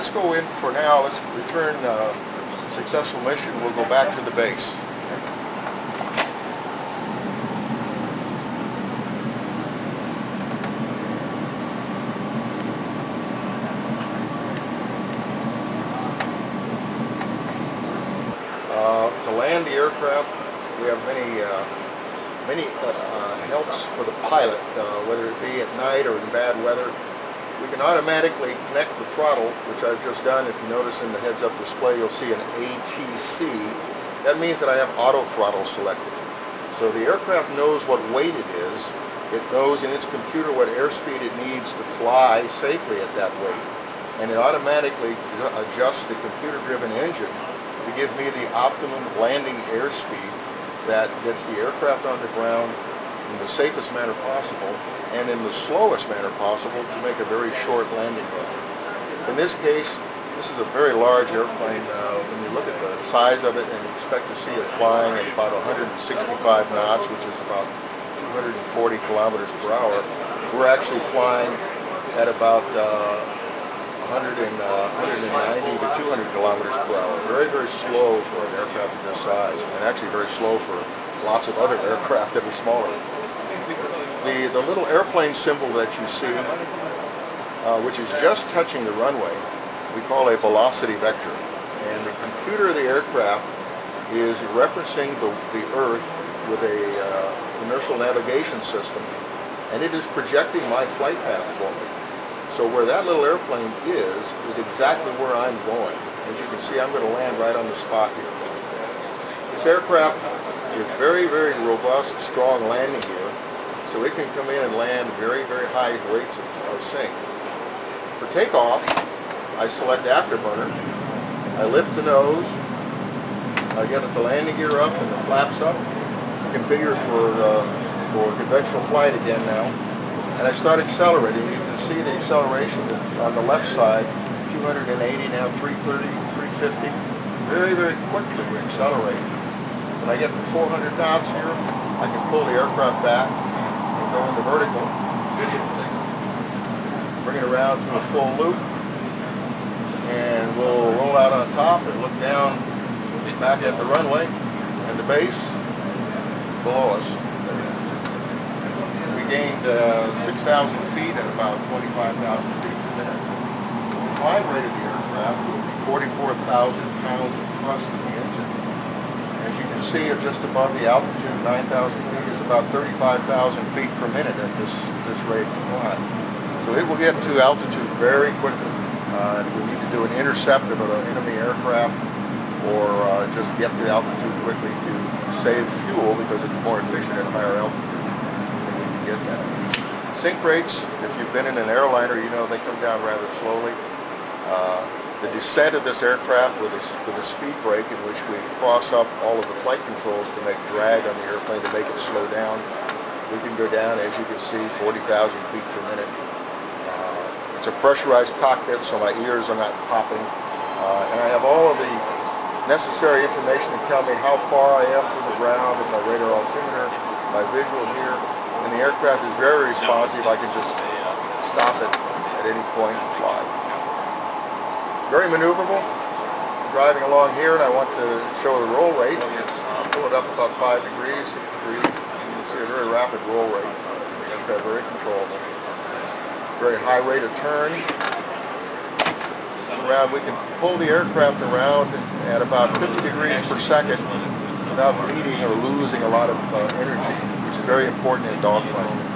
let's go in for now. Let's return successful mission. We'll go back to the base. To land the aircraft, we have many helps for the pilot, whether it be at night or in bad weather. We can automatically connect the throttle, which I've just done. If you notice in the heads-up display, you'll see an ATC. That means that I have auto throttle selected. So the aircraft knows what weight it is. It knows in its computer what airspeed it needs to fly safely at that weight. And it automatically adjusts the computer-driven engine to give me the optimum landing airspeed that gets the aircraft on the ground in the safest manner possible and in the slowest manner possible to make a very short landing run. In this case, this is a very large airplane. When you look at the size of it and you expect to see it flying at about 165 knots, which is about 240 kilometers per hour, we're actually flying at about 190 to 200 kilometers per hour. Very, very slow for an aircraft of this size, and actually very slow for lots of other aircraft that are smaller. The little airplane symbol that you see, which is just touching the runway, we call a velocity vector. And the computer of the aircraft is referencing the Earth with a inertial navigation system, and it is projecting my flight path for me. So where that little airplane is exactly where I'm going. As you can see, I'm going to land right on the spot here. This aircraft is very, very robust, strong landing gear, so it can come in and land very, very high rates of sink. For takeoff, I select afterburner, I lift the nose, I get the landing gear up and the flaps up, configured for conventional flight again now, and I start accelerating. You can see the acceleration on the left side, 280, now 330, 350. Very, very quickly we accelerate. When I get to 400 knots here, I can pull the aircraft back and go into vertical. Bring it around to a full loop, and we'll roll out on top and look down back at the runway and the base below us. We gained 6,000 feet at about 25,000 feet per minute. The climb rate of the aircraft will be 44,000 pounds of thrust in the engine. As you can see, just above the altitude, 9,000 feet is about 35,000 feet per minute at this rate of climb. So it will get to altitude very quickly. If we need to do an intercept of an enemy aircraft, or just get to altitude quickly to save fuel because it's more efficient at higher altitude, then we can get that. Sink rates, if you've been in an airliner, you know they come down rather slowly. The descent of this aircraft with a speed brake in which we cross up all of the flight controls to make drag on the airplane to make it slow down. We can go down, as you can see, 40,000 feet per minute. It's a pressurized cockpit, so my ears are not popping. And I have all of the necessary information to tell me how far I am from the ground with my radar altimeter, my visual here, and the aircraft is very responsive. I can just stop it at any point and fly. Very maneuverable. I'm driving along here and I want to show the roll rate. Pull it up about 5 degrees, 6 degrees. You can see a very rapid roll rate. The aircraft very controllable. Very high rate of turn. We can pull the aircraft around at about 50 degrees per second without bleeding or losing a lot of energy, which is very important in dogfighting.